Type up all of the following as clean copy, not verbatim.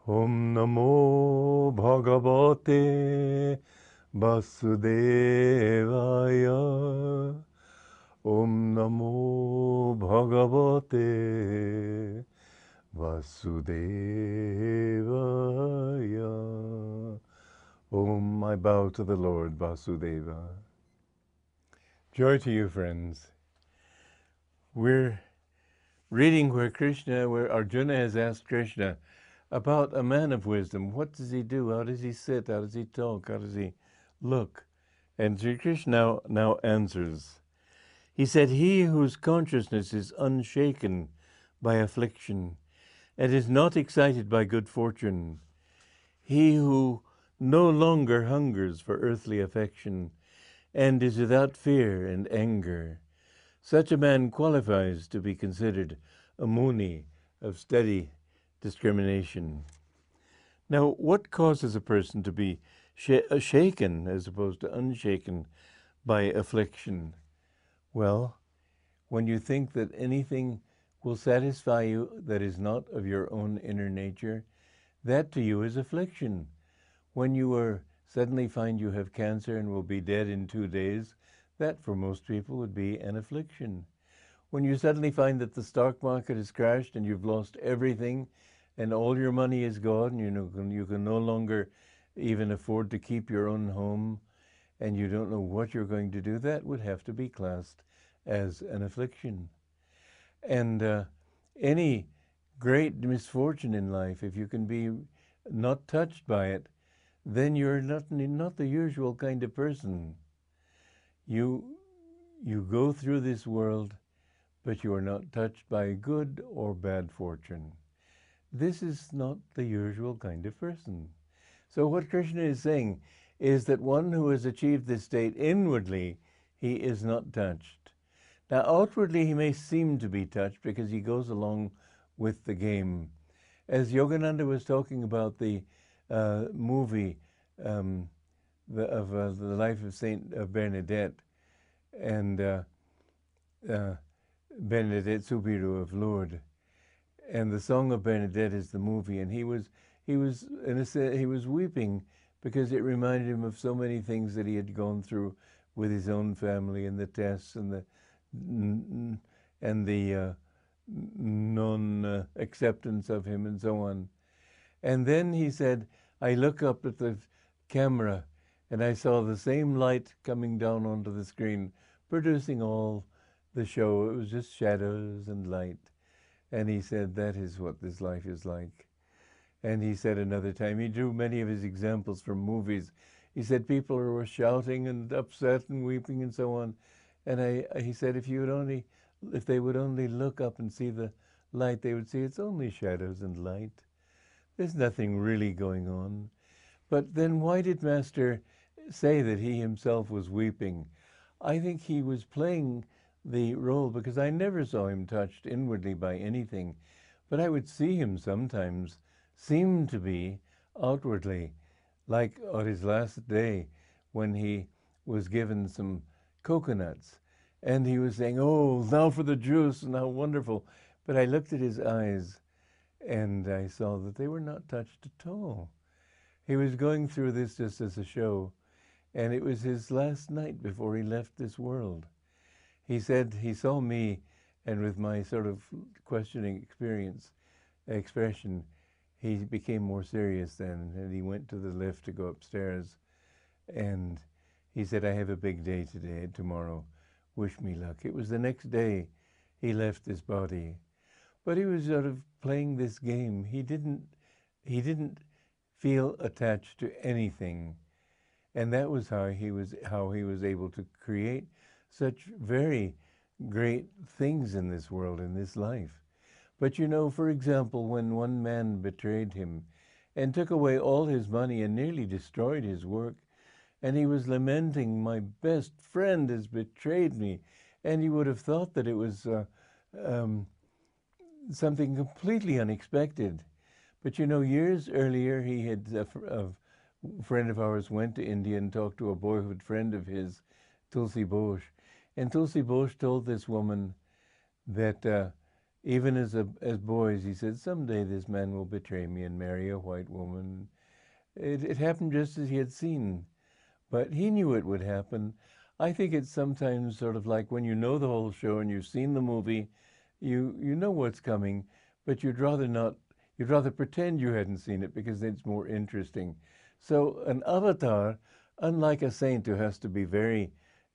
Om Namo Bhagavate Vasudevaya. Om Namo Bhagavate Vasudevaya. Om, I bow to the Lord Vasudeva. Joy to you, friends. We're reading where Arjuna has asked Krishna about a man of wisdom. What does he do? How does he sit? How does he talk? How does he look? And Sri Krishna now answers. He said, he whose consciousness is unshaken by affliction and is not excited by good fortune, he who no longer hungers for earthly affection and is without fear and anger, such a man qualifies to be considered a Muni of steady discrimination. Now, what causes a person to be shaken as opposed to unshaken by affliction? Well, when you think that anything will satisfy you that is not of your own inner nature, that to you is affliction. When you suddenly find you have cancer and will be dead in 2 days, that for most people would be an affliction. When you suddenly find that the stock market has crashed and you've lost everything and all your money is gone, you can no longer even afford to keep your own home, and you don't know what you're going to do, that would have to be classed as an affliction. And any great misfortune in life, if you can be not touched by it, then you're not the usual kind of person. You go through this world, but you are not touched by good or bad fortune. This is not the usual kind of person. So what Krishna is saying is that one who has achieved this state inwardly, he is not touched. Now outwardly he may seem to be touched because he goes along with the game. As Yogananda was talking about the movie of the life of Saint Bernadette, and Bernadette Soubirous of Lourdes, and the Song of Bernadette is the movie, and he was weeping because it reminded him of so many things that he had gone through with his own family, and the tests and the non-acceptance of him and so on. And then he said, I look up at the camera and I saw the same light coming down onto the screen, producing all the show. It was just shadows and light. And he said, that is what this life is like. And he said another time, he drew many of his examples from movies. He said people were shouting and upset and weeping and so on. And he said, if they would only look up and see the light, they would see it's only shadows and light. There's nothing really going on. But then why did Master say that he himself was weeping? I think he was playing the role because I never saw him touched inwardly by anything, but I would see him sometimes seem to be outwardly, like on his last day when he was given some coconuts and he was saying, oh, now for the juice and how wonderful. But I looked at his eyes and I saw that they were not touched at all. He was going through this just as a show, and it was his last night before he left this world. He said he saw me, and with my sort of questioning expression, he became more serious then, and he went to the lift to go upstairs, and he said, I have a big day today, tomorrow. Wish me luck. It was the next day he left this body. But he was sort of playing this game. He didn't feel attached to anything. And that was how he was able to create such very great things in this world, in this life. But for example, when one man betrayed him and took away all his money and nearly destroyed his work, and he was lamenting, my best friend has betrayed me, and you would have thought that it was something completely unexpected. But years earlier, a friend of ours went to India and talked to a boyhood friend of his, Tulsi Bose. And Tulsi Bose told this woman that Even as boys, he said, someday this man will betray me and marry a white woman. It happened just as he had seen, but he knew it would happen. I think it's sometimes sort of like when you know the whole show and you've seen the movie, you know what's coming, but you'd rather not. You'd rather pretend you hadn't seen it because it's more interesting. So an avatar, unlike a saint who has to be very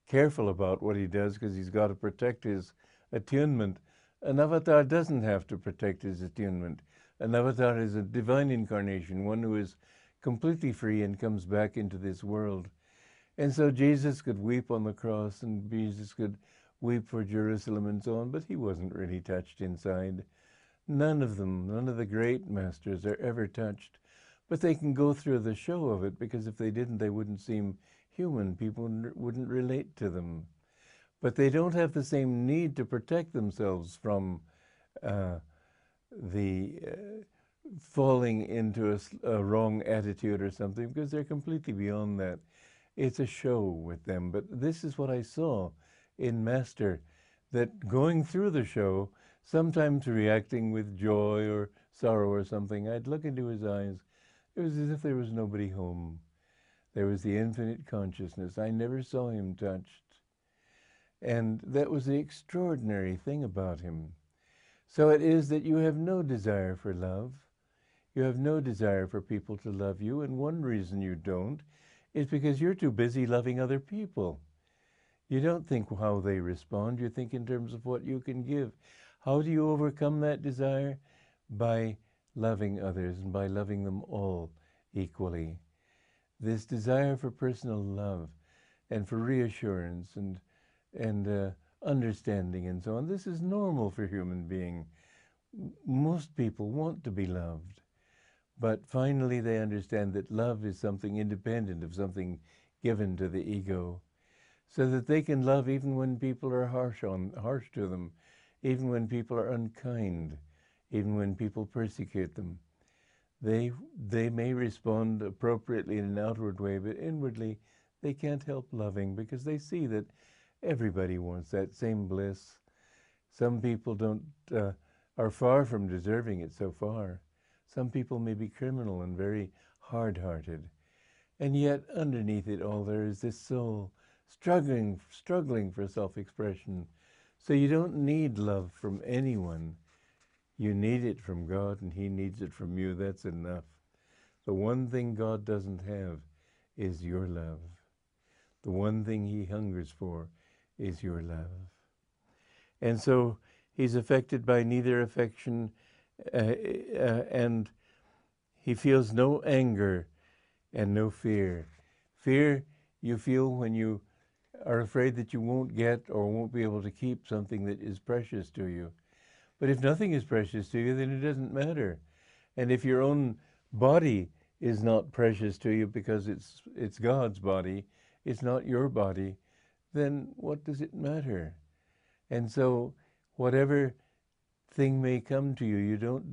careful about what he does because he's got to protect his attunement, an avatar doesn't have to protect his attunement. An avatar is a divine incarnation, one who is completely free and comes back into this world. And so Jesus could weep on the cross and Jesus could weep for Jerusalem and so on, but he wasn't really touched inside. None of them, none of the great masters are ever touched. But they can go through the show of it because if they didn't, they wouldn't seem human. People wouldn't relate to them. But they don't have the same need to protect themselves from the falling into a wrong attitude or something because they're completely beyond that. It's a show with them. But this is what I saw in Master, that going through the show, sometimes reacting with joy or sorrow or something, I'd look into his eyes. It was as if there was nobody home. There was the infinite consciousness. I never saw him touched. And that was the extraordinary thing about him. So it is that you have no desire for love. You have no desire for people to love you. And one reason you don't is because you're too busy loving other people. You don't think how they respond. You think in terms of what you can give. How do you overcome that desire? By loving others and by loving them all equally. This desire for personal love and for reassurance and understanding and so on, this is normal for human being. Most people want to be loved, but finally they understand that love is something independent of something given to the ego, so that they can love even when people are harsh to them, even when people are unkind, even when people persecute them. They may respond appropriately in an outward way, but inwardly they can't help loving because they see that everybody wants that same bliss. Some people are far from deserving it so far. Some people may be criminal and very hard-hearted. And yet underneath it all there is this soul struggling for self-expression. So you don't need love from anyone. You need it from God, and he needs it from you. That's enough. The one thing God doesn't have is your love. The one thing he hungers for is your love. And so he's affected by neither affection, and he feels no anger and no fear. Fear you feel when you are afraid that you won't get or won't be able to keep something that is precious to you. But if nothing is precious to you, then it doesn't matter. And if your own body is not precious to you because it's God's body, it's not your body, then what does it matter? And so whatever thing may come to you, you don't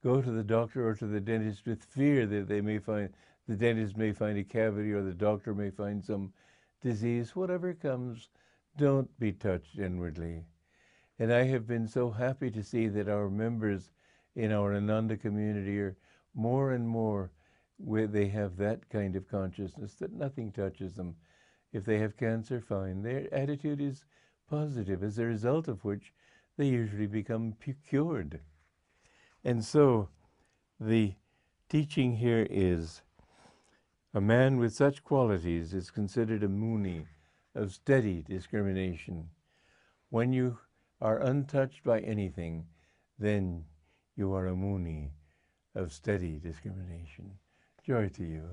go to the doctor or to the dentist with fear that the dentist may find a cavity or the doctor may find some disease. Whatever comes, don't be touched inwardly. And I have been so happy to see that our members in our Ananda community are more and more where they have that kind of consciousness that nothing touches them. If they have cancer, fine. Their attitude is positive, as a result of which they usually become cured. And so the teaching here is a man with such qualities is considered a muni of steady discrimination. When you are untouched by anything, then you are a muni of steady discrimination. Joy to you.